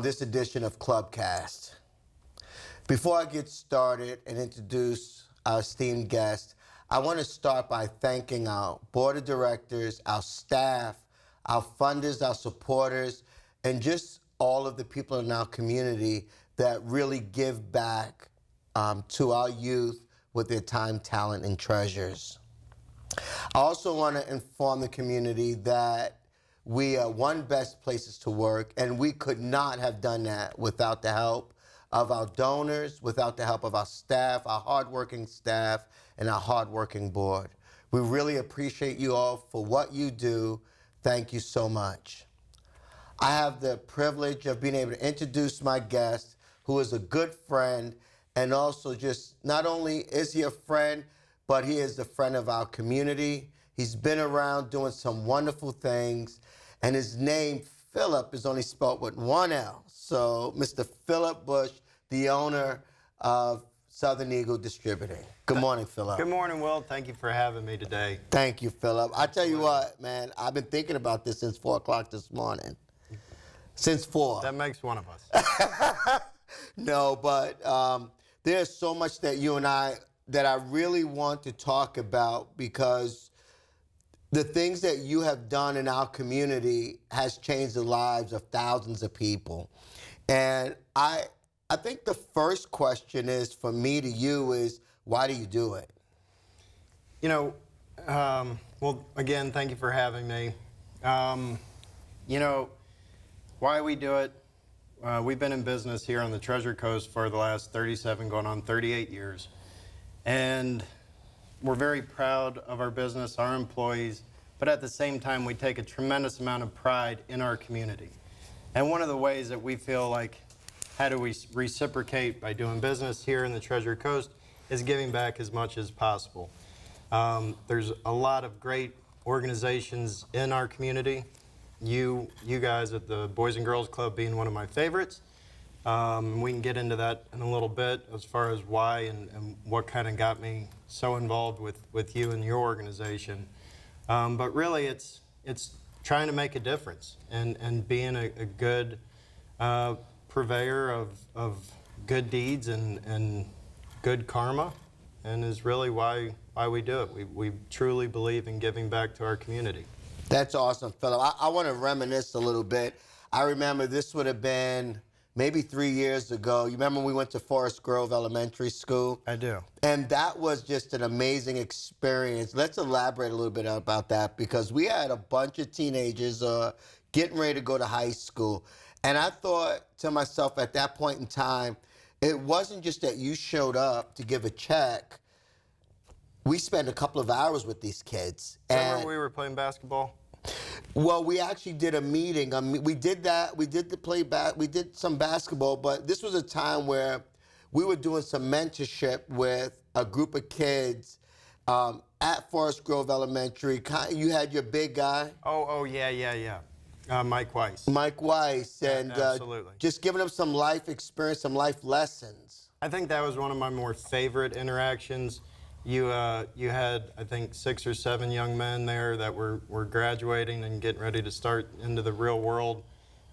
this edition of Clubcast. Before I get started and introduce our esteemed guest, I want to start by thanking our board of directors, our staff, our funders, our supporters, and just all of the people in our community that really give back to our youth with their time, talent, and treasures. I also want to inform the community that we are one best places to work, and we could not have done that without the help of our donors, without the help of our staff, our hardworking staff, and our hardworking board. We really appreciate you all for what you do. Thank you so much. I have the privilege of being able to introduce my guest, who is a good friend, and also just not only is he a friend, but he is a friend of our community. He's been around doing some wonderful things, and his name, Philip, is only spelled with one L. So, Mr. Philip Busch, the owner of Southern Eagle Distributing. Good morning, Philip. Good morning, Will. Thank you for having me today. Thank you, Philip. I tell you what, man, I've been thinking about this since 4 o'clock this morning. Since 4. That makes one of us. No, but there's so much that you and I really want to talk about, because the things that you have done in our community has changed the lives of thousands of people. And I think the first question is, for me to you, is why do you do it? You know, well, again, thank you for having me. You know, why we do it, we've been in business here on the Treasure Coast for the last 37, going on 38 years. And we're very proud of our business, our employees, but at the same time, we take a tremendous amount of pride in our community. And one of the ways that we feel like, how do we reciprocate by doing business here in the Treasure Coast, is giving back as much as possible. There's a lot of great organizations in our community. You guys at the Boys and Girls Club being one of my favorites. We can get into that in a little bit as far as why and what kind of got me so involved with you and your organization. But really, it's trying to make a difference and being a good purveyor of good deeds and good karma, and is really why we do it. We truly believe in giving back to our community. That's awesome, Philip. I want to reminisce a little bit. I remember this would have been maybe 3 years ago. You remember we went to Forest Grove Elementary School? I do. And that was just an amazing experience. Let's elaborate a little bit about that, because we had a bunch of teenagers getting ready to go to high school. And I thought to myself at that point in time, it wasn't just that you showed up to give a check. We spent a couple of hours with these kids. Remember we were playing basketball? Well, we actually did a meeting. We did that. We did we did some basketball, but this was a time where we were doing some mentorship with a group of kids at Forest Grove Elementary. You had your big guy. Oh, yeah. Mike Weiss. Mike Weiss, and absolutely. Just giving them some life experience, some life lessons. I think that was one of my more favorite interactions. You had, I think, 6 or 7 young men there that were graduating and getting ready to start into the real world.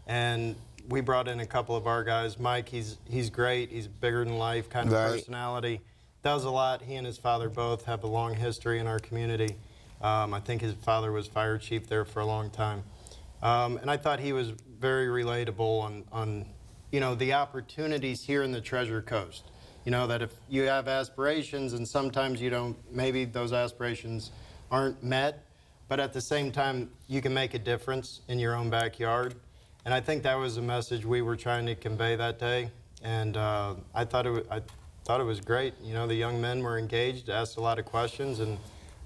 And we brought in a couple of our guys. Mike, he's great. He's bigger than life kind of personality. Does a lot. He and his father both have a long history in our community. I think his father was fire chief there for a long time. And I thought he was very relatable on you know, the opportunities here in the Treasure Coast. You know, that if you have aspirations and sometimes you don't, maybe those aspirations aren't met, but at the same time, you can make a difference in your own backyard. And I think that was the message we were trying to convey that day. And I thought it was great. You know, the young men were engaged, asked a lot of questions, and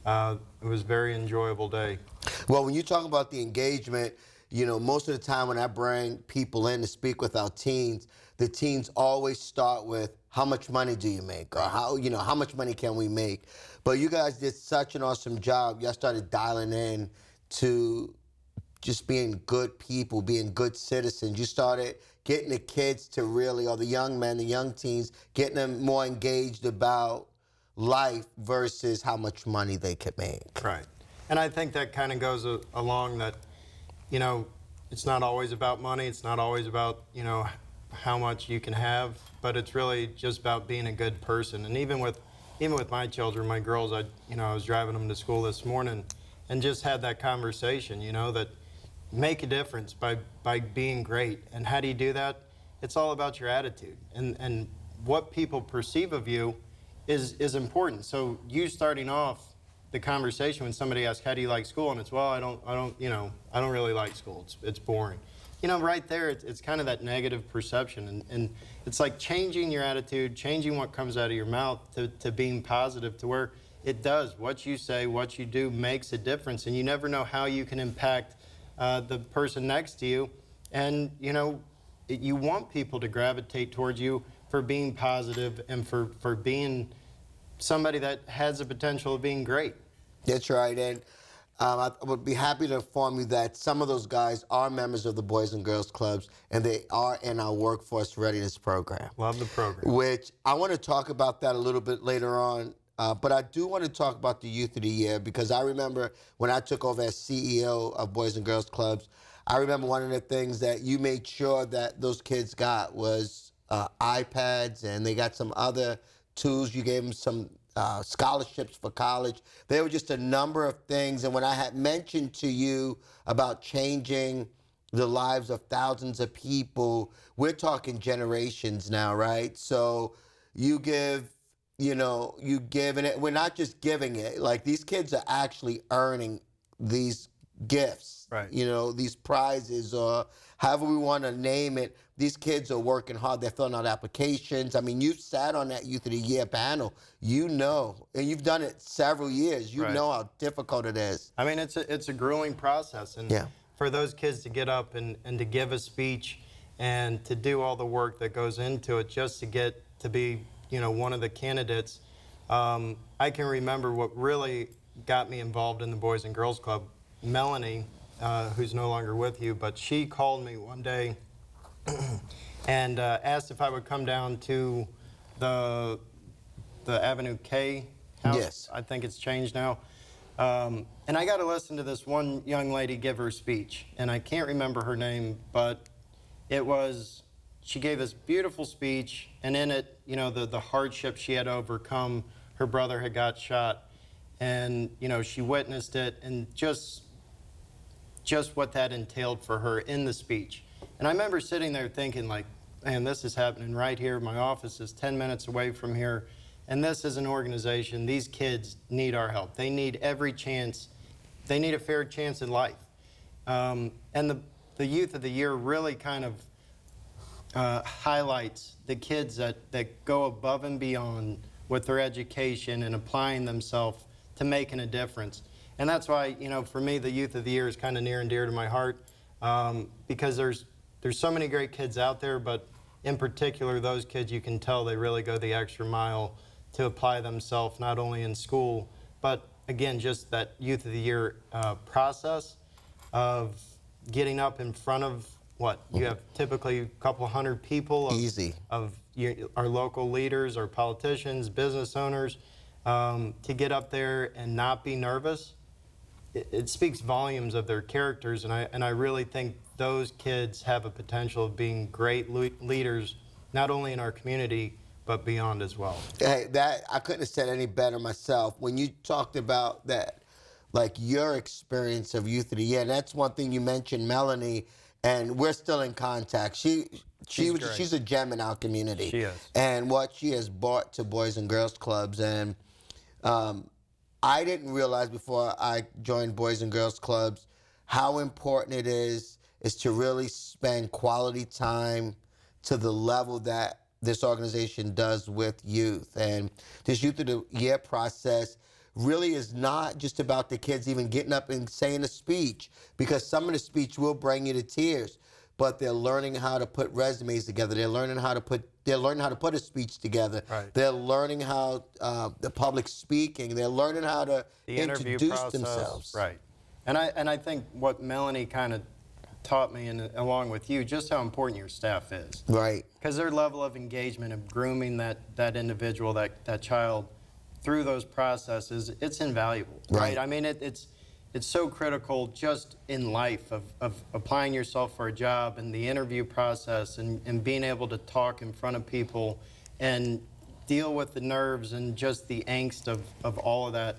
it was a very enjoyable day. Well, when you talk about the engagement, you know, most of the time when I bring people in to speak with our teens, the teens always start with, how much money do you make? Or how much money can we make? But you guys did such an awesome job. Y'all started dialing in to just being good people, being good citizens. You started getting the kids to really, or the young men, the young teens, getting them more engaged about life versus how much money they could make. Right. And I think that kind of goes along that, you know, it's not always about money. It's not always about, you know, how much you can have, but it's really just about being a good person. And even with my children, my girls, I was driving them to school this morning and just had that conversation, you know, that make a difference by being great. And how do you do that? It's all about your attitude, and what people perceive of you is important. So you starting off the conversation when somebody asks, how do you like school? And it's, well, I don't really like school. It's boring. You know, right there, it's kind of that negative perception. And it's like changing your attitude, changing what comes out of your mouth to being positive, to where it does. What you say, what you do makes a difference. And you never know how you can impact the person next to you. And, you know, you want people to gravitate towards you for being positive and for being somebody that has the potential of being great. That's right. And I would be happy to inform you that some of those guys are members of the Boys and Girls Clubs, and they are in our Workforce Readiness Program. Love the program. Which I want to talk about that a little bit later on. But I do want to talk about the Youth of the Year, because I remember when I took over as CEO of Boys and Girls Clubs, I remember one of the things that you made sure that those kids got was iPads, and they got some other tools. You gave them some scholarships for college. There were just a number of things. And when I had mentioned to you about changing the lives of thousands of people, we're talking generations now, right? So you give, and we're not just giving it. Like, these kids are actually earning these gifts, right? These prizes, or however we want to name it. These kids are working hard. They're filling out applications. I mean, you've sat on that Youth of the Year panel. And you've done it several years. You know how difficult it is. I mean, it's a grueling process. And for those kids to get up and to give a speech and to do all the work that goes into it just to get to be, one of the candidates, I can remember what really got me involved in the Boys and Girls Club. Melanie, who's no longer with you, but she called me one day and asked if I would come down to the Avenue K house. Yes. I think it's changed now. And I got to listen to this one young lady give her speech, and I can't remember her name, but she gave this beautiful speech, and in it, the hardship she had overcome. Her brother had got shot, and, she witnessed it, and just what that entailed for her in the speech. And I remember sitting there thinking, like, man, this is happening right here. My office is 10 minutes away from here. And this is an organization, these kids need our help. They need every chance. They need a fair chance in life. And the Youth of the Year really kind of highlights the kids that go above and beyond with their education and applying themselves to making a difference. And that's why, for me, the Youth of the Year is kind of near and dear to my heart, because there's so many great kids out there, but in particular, those kids, you can tell they really go the extra mile to apply themselves, not only in school, but again, just that Youth of the Year process of getting up in front of you have typically a couple hundred people of our local leaders, our politicians, business owners, to get up there and not be nervous. It speaks volumes of their characters, and I really think those kids have a potential of being great leaders, not only in our community, but beyond as well. Hey, that I couldn't have said any better myself. When you talked about that, like your experience of Youth of the Year, and that's one thing you mentioned, Melanie, and we're still in contact. She's a gem in our community. She is. And what she has brought to Boys and Girls Clubs, and I didn't realize before I joined Boys and Girls Clubs how important it is to really spend quality time to the level that this organization does with youth. And this Youth of the Year process really is not just about the kids even getting up and saying a speech, because some of the speech will bring you to tears, but they're learning how to put resumes together. They're learning how to put a speech together. Right. They're learning how the public speaking. They're learning how to introduce themselves. Right. And I think what Melanie kind of taught me, and along with you, just how important your staff is. Right. Because their level of engagement of grooming that individual, that child through those processes, it's invaluable. Right. I mean, it's it's so critical just in life of applying yourself for a job and the interview process and being able to talk in front of people and deal with the nerves and just the angst of all of that.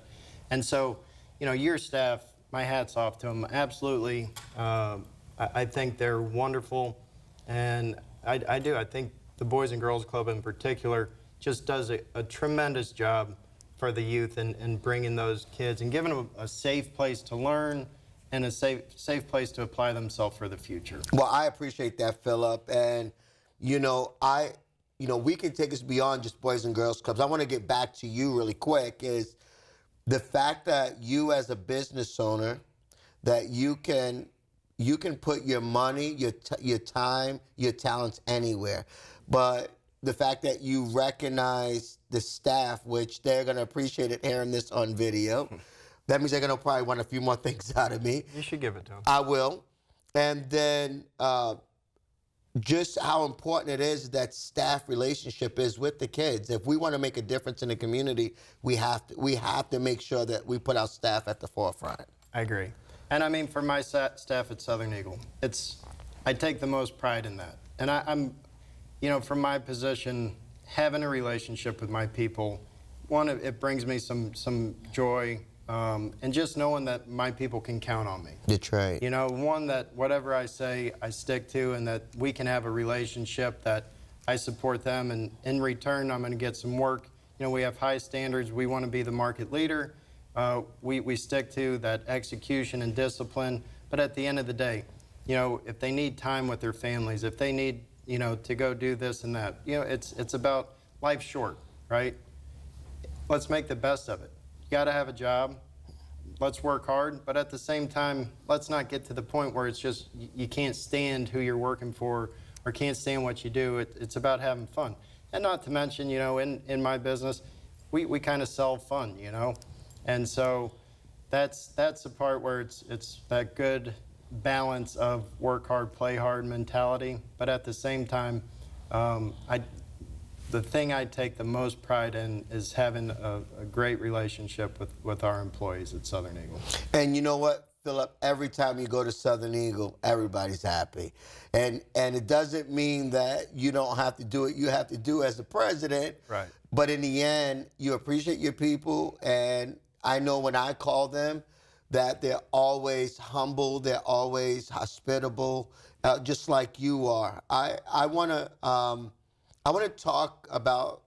And so, you know, your staff, my hat's off to them. Absolutely. I think they're wonderful. And I do. I think the Boys and Girls Club in particular just does a tremendous job for the youth and bringing those kids and giving them a safe place to learn and a safe place to apply themselves for the future. Well, I appreciate that, Philip. And, you know, we can take us beyond just Boys and Girls Clubs. I want to get back to you really quick is the fact that you as a business owner, that you can put your money, your time, your talents anywhere. But the fact that you recognize the staff, which they're going to appreciate it hearing this on video. That means they're going to probably want a few more things out of me. You should give it to them. I will. And then just how important it is that staff relationship is with the kids. If we want to make a difference in the community, we have to make sure that we put our staff at the forefront. I agree. And I mean, for my staff at Southern Eagle, I take the most pride in that. And I'm, you know, from my position, having a relationship with my people, it brings me some joy, and just knowing that my people can count on me. That's right. You know, that whatever I say, I stick to, and that we can have a relationship that I support them, and in return, I'm going to get some work. You know, we have high standards. We want to be the market leader. We stick to that execution and discipline. But at the end of the day, you know, if they need time with their families, if they need, you know, to go do this and that, you know, it's about life's short, right? Let's make the best of it. You got to have a job. Let's work hard. But at the same time, let's not get to the point where it's just you can't stand who you're working for or can't stand what you do. It's about having fun. And not to mention, you know, in my business, we kind of sell fun, you know. And so that's the part where it's that good balance of work hard, play hard mentality. But at the same time, the thing I take the most pride in is having a great relationship with our employees at Southern Eagle. And you know what, Philip? Every time you go to Southern Eagle, everybody's happy. And it doesn't mean that you don't have to do it. You have to do as the president. Right. But in the end, you appreciate your people. And I know when I call them that they're always humble. They're always hospitable, just like you are. I want to talk about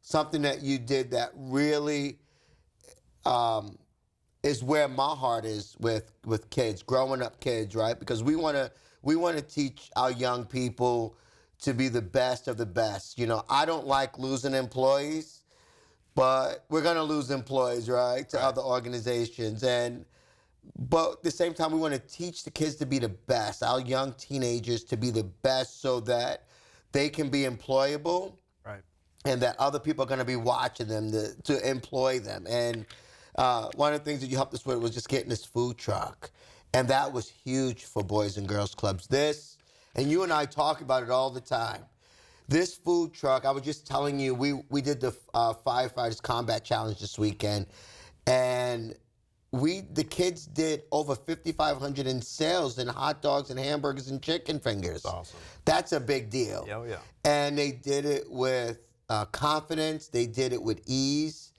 something that you did that really is where my heart is with kids, growing up kids, right? Because we want to teach our young people to be the best of the best. You know, I don't like losing employees, but we're going to lose employees, right, to other organizations. But at the same time, we want to teach the kids to be the best, our young teenagers to be the best so that they can be employable, right, and that other people are going to be watching them to employ them. And one of the things that you helped us with was just getting this food truck. And that was huge for Boys and Girls Clubs. And you and I talk about it all the time. This food truck, I was just telling you, we did the Firefighters Combat Challenge this weekend, and the kids did over 5,500 in sales in hot dogs and hamburgers and chicken fingers. That's awesome. That's a big deal. Oh, yeah. And they did it with confidence. They did it with ease.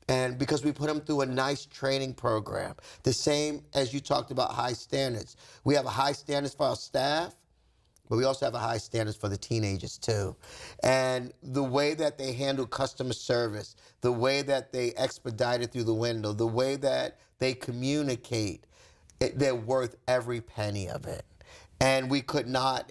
And because we put them through a nice training program. The same as you talked about high standards. We have a high standards for our staff, but we also have a high standards for the teenagers too. And the way that they handle customer service, the way that they expedite it through the window, the way that they communicate, they're worth every penny of it. And we could not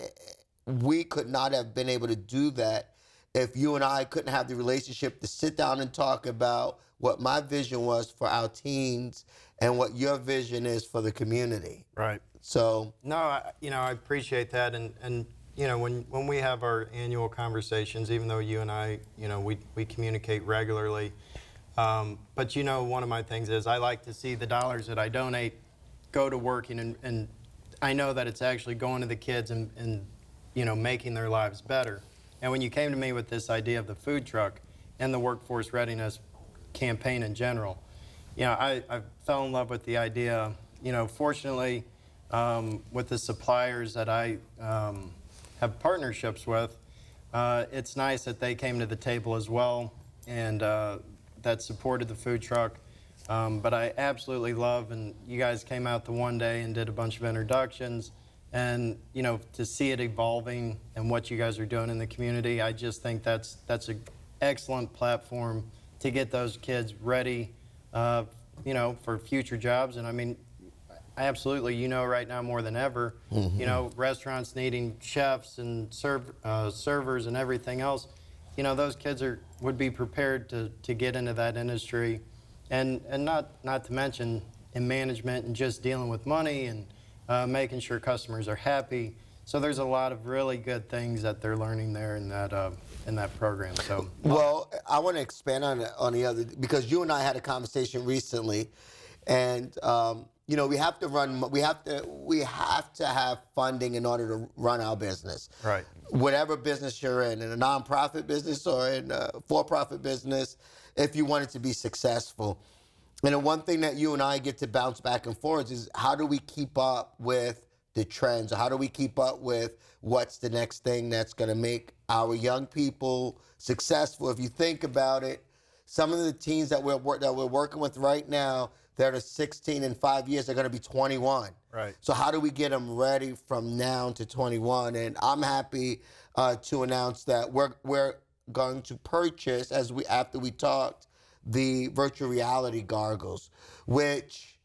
have been able to do that if you and I couldn't have the relationship to sit down and talk about what my vision was for our teens and what your vision is for the community. Right. So no, I appreciate that, and you know, when we have our annual conversations, even though you and I, you know, we communicate regularly, but you know, one of my things is I like to see the dollars that I donate go to working, and I know that it's actually going to the kids and you know, making their lives better. And when you came to me with this idea of the food truck and the workforce readiness campaign in general, you know, I fell in love with the idea fortunately, with the suppliers that I have partnerships with, it's nice that they came to the table as well, and that supported the food truck. But I absolutely love, and you guys came out the one day and did a bunch of introductions, and to see it evolving and what you guys are doing in the community, I just think that's an excellent platform to get those kids ready, for future jobs. And I mean, absolutely, right now more than ever, restaurants needing chefs and servers and everything else. Those kids would be prepared to get into that industry, and not to mention in management and just dealing with money and making sure customers are happy. So there's a lot of really good things that they're learning there in that program. So Well, I want to expand on the other, because you and I had a conversation recently, and we have to have funding in order to run our business. Right. Whatever business you're in a nonprofit business or in a for-profit business, if you want it to be successful. And the one thing that you and I get to bounce back and forth is, how do we keep up with the trends? How do we keep up with what's the next thing that's going to make our young people successful? If you think about it, some of the teens that we're working with right now, that are 16 in 5 years, they're going to be 21. Right. So how do we get them ready from now to 21? And I'm happy to announce that we're going to purchase, after we talked, the virtual reality goggles, which,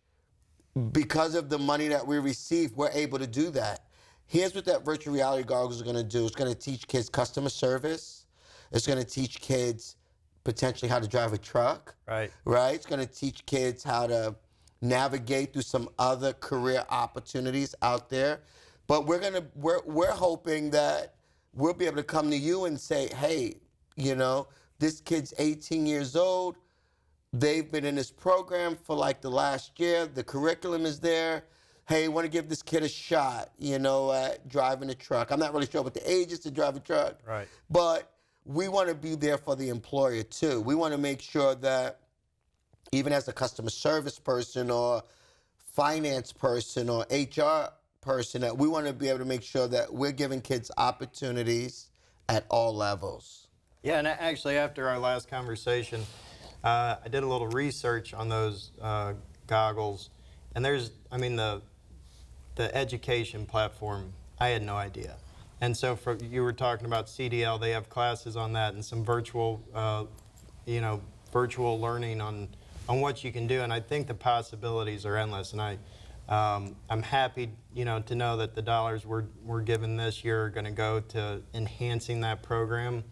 because of the money that we receive, we're able to do that. Here's what that virtual reality goggles are going to do. It's going to teach kids customer service. It's going to teach kids potentially how to drive a truck. Right. Right? It's going to teach kids how to navigate through some other career opportunities out there. But we're hoping that we'll be able to come to you and say, hey, this kid's 18 years old. They've been in this program for like the last year. The curriculum is there. Hey, want to give this kid a shot, at driving a truck. I'm not really sure what the age is to drive a truck. Right. But we want to be there for the employer too. We want to make sure that even as a customer service person or finance person or HR person, that we want to be able to make sure that we're giving kids opportunities at all levels. Yeah, and actually after our last conversation, I did a little research on those goggles, and the education platform, I had no idea. And so you were talking about CDL, they have classes on that and some virtual learning on what you can do. And I think the possibilities are endless. And I'm happy, to know that the dollars we're given this year are going to go to enhancing that program.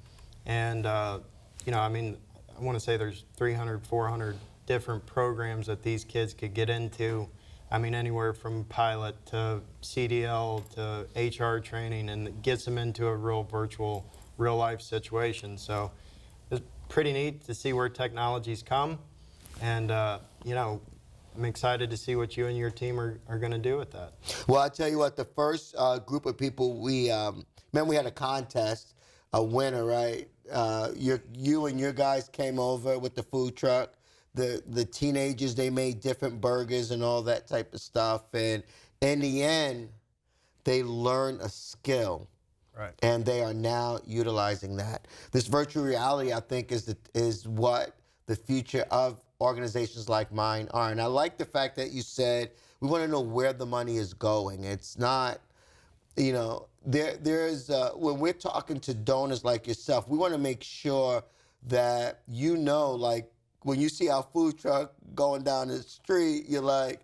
And, I want to say there's 300, 400 different programs that these kids could get into. Anywhere from pilot to CDL to HR training, and it gets them into a real virtual, real life situation. So it's pretty neat to see where technology's come. And, I'm excited to see what you and your team are going to do with that. Well, I'll tell you what, the first group of people we had a contest, a winner, right? You and your guys came over with the food truck. The teenagers, they made different burgers and all that type of stuff. And in the end, they learned a skill. Right. And they are now utilizing that. This virtual reality, I think, is what the future of organizations like mine are. And I like the fact that you said we want to know where the money is going. It's not, there's when we're talking to donors like yourself, we want to make sure that like, when you see our food truck going down the street, you're like,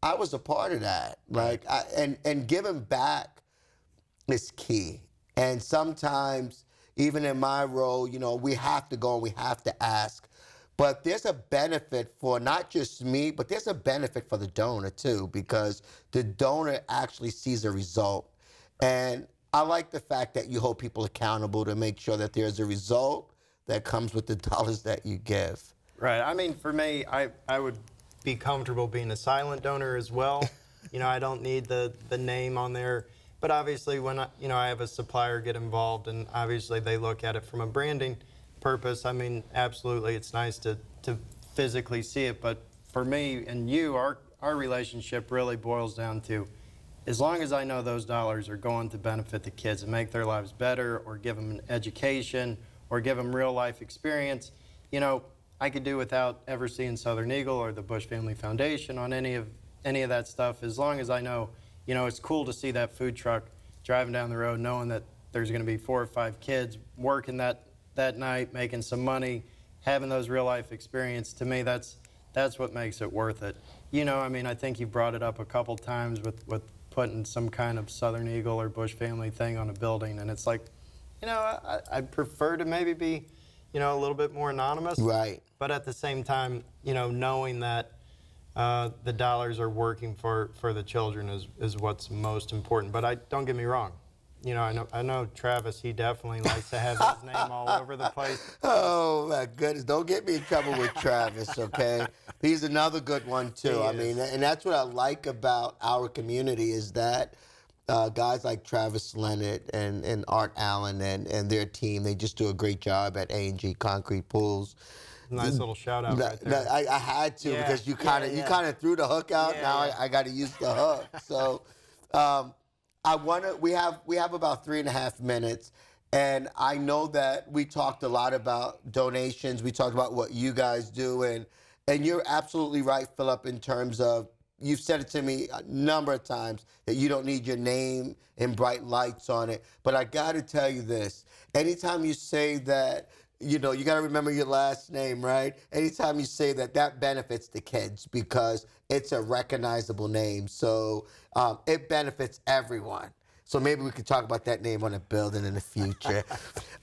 I was a part of that. Like, and giving back is key. And sometimes, even in my role, we have to go and we have to ask. But there's a benefit for not just me, but there's a benefit for the donor too, because the donor actually sees a result. And I like the fact that you hold people accountable to make sure that there's a result that comes with the dollars that you give. Right. For me, I would be comfortable being a silent donor as well. I don't need the name on there. But obviously, when I have a supplier get involved, and obviously they look at it from a branding purpose, absolutely, it's nice to physically see it. But for me and you, our relationship really boils down to, as long as I know those dollars are going to benefit the kids and make their lives better, or give them an education, or give them real life experience, you know, I could do without ever seeing Southern Eagle or the Busch Family Foundation on any of that stuff. As long as I know, you know, it's cool to see that food truck driving down the road, knowing that there's going to be 4 or 5 kids working that night, making some money, having those real life experience. To me, that's what makes it worth it. You know, I mean, I think you brought it up a couple times with putting some kind of Southern Eagle or Busch Family thing on a building, and it's like, you know, I'd prefer to maybe be, you know, a little bit more anonymous. Right. But at the same time, you know, knowing that the dollars are working for the children is what's most important. But don't get me wrong. You know, I know Travis, he definitely likes to have his name all over the place. Oh my goodness! Don't get me in trouble with Travis, okay? He's another good one too. I mean, and that's what I like about our community is that guys like Travis Leonard and Art Allen and their team, they just do a great job at A&G Concrete Pools. Nice little shout out right there. I had to because you kind of threw the hook out. I got to use the hook. So. We have about 3.5 minutes, and I know that we talked a lot about donations. We talked about what you guys do, and you're absolutely right, Philip, in terms of, you've said it to me a number of times that you don't need your name and bright lights on it. But I got to tell you this, anytime you say that, you know, you got to remember your last name, right? Anytime you say that, that benefits the kids because it's a recognizable name. So it benefits everyone. So maybe we could talk about that name on a building in the future.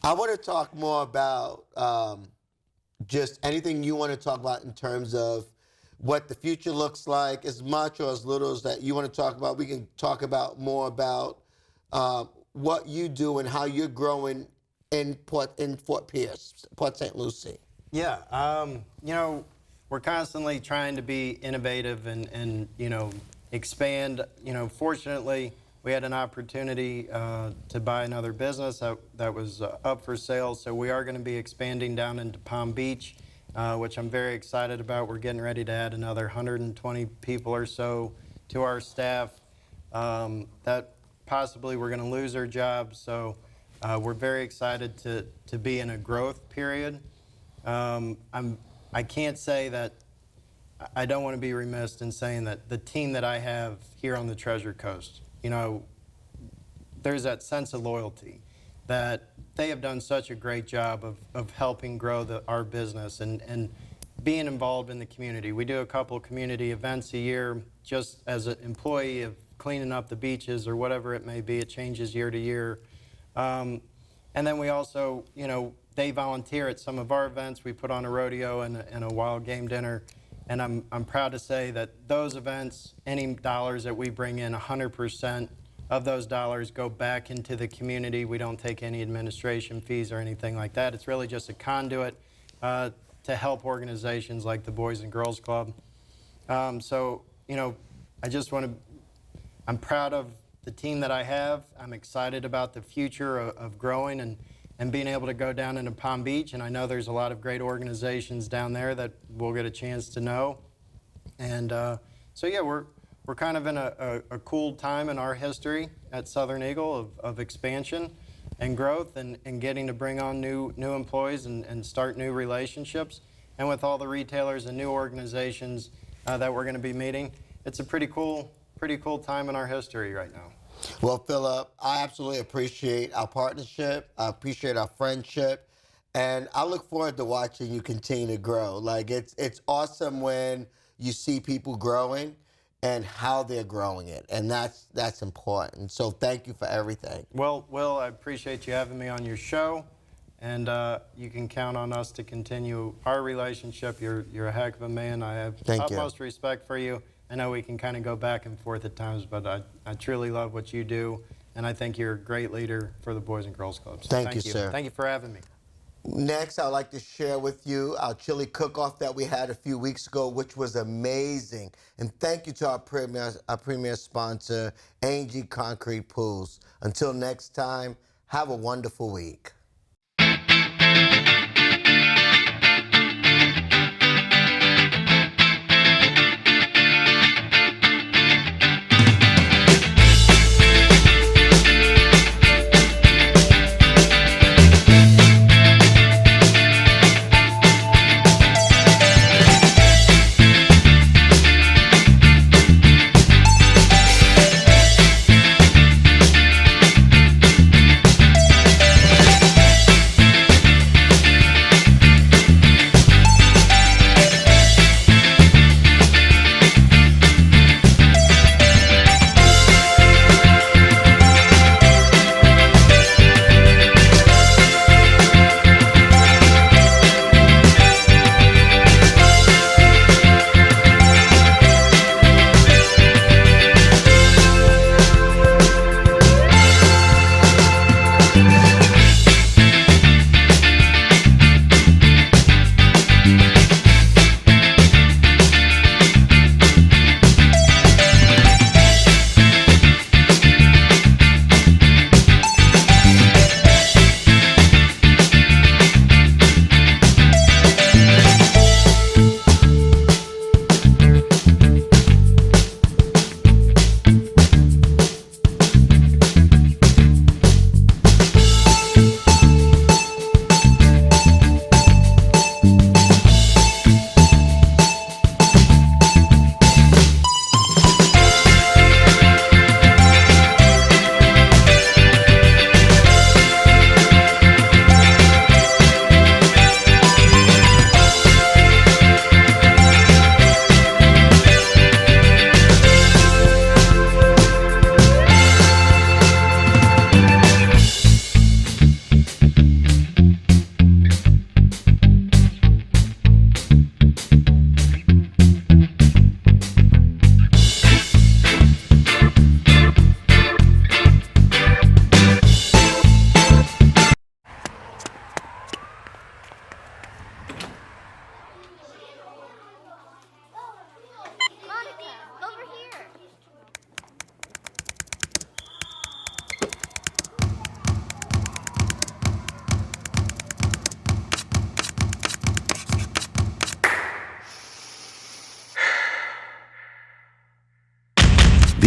I want to talk more about just anything you want to talk about in terms of what the future looks like, as much or as little as that you want to talk about. We can talk about more about what you do and how you're growing in Fort Pierce, Port St. Lucie. Yeah, you know, we're constantly trying to be innovative and you know, expand. You know, fortunately, we had an opportunity to buy another business that was up for sale, so we are going to be expanding down into Palm Beach, which I'm very excited about. We're getting ready to add another 120 people or so to our staff. That possibly we're going to lose our jobs, so we're very excited to be in a growth period. I can't say that, I don't want to be remiss in saying that the team that I have here on the Treasure Coast, you know, there's that sense of loyalty that they have done such a great job of helping grow our business and being involved in the community. We do a couple of community events a year just as an employee of cleaning up the beaches or whatever it may be. It changes year to year. And then we also, you know, they volunteer at some of our events. We put on a rodeo and a wild game dinner. And I'm proud to say that those events, any dollars that we bring in, 100% of those dollars go back into the community. We don't take any administration fees or anything like that. It's really just a conduit to help organizations like the Boys and Girls Club. So, you know, I'm proud of the team that I have. I'm excited about the future of growing and being able to go down into Palm Beach. And I know there's a lot of great organizations down there that we'll get a chance to know. And so, yeah, we're kind of in a cool time in our history at Southern Eagle of expansion and growth and getting to bring on new employees and start new relationships. And with all the retailers and new organizations that we're going to be meeting, it's a pretty cool time in our history right now. Well, Philip, I absolutely appreciate our partnership. I appreciate our friendship. And I look forward to watching you continue to grow. Like, it's awesome when you see people growing and how they're growing it. And that's important. So thank you for everything. Well, Will, I appreciate you having me on your show. And you can count on us to continue our relationship. You're a heck of a man. I have utmost respect for you. I know we can kind of go back and forth at times, but I truly love what you do, and I think you're a great leader for the Boys and Girls Clubs. Thank you, sir. Thank you for having me. Next, I'd like to share with you our chili cook-off that we had a few weeks ago, which was amazing. And thank you to our premier sponsor, A&G Concrete Pools. Until next time, have a wonderful week.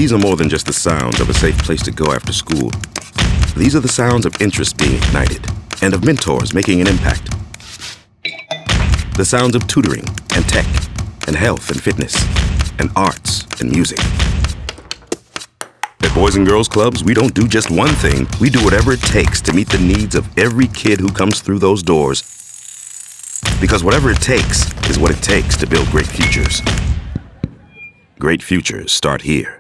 These are more than just the sounds of a safe place to go after school. These are the sounds of interest being ignited and of mentors making an impact. The sounds of tutoring and tech and health and fitness and arts and music. At Boys and Girls Clubs, we don't do just one thing. We do whatever it takes to meet the needs of every kid who comes through those doors. Because whatever it takes is what it takes to build great futures. Great futures start here.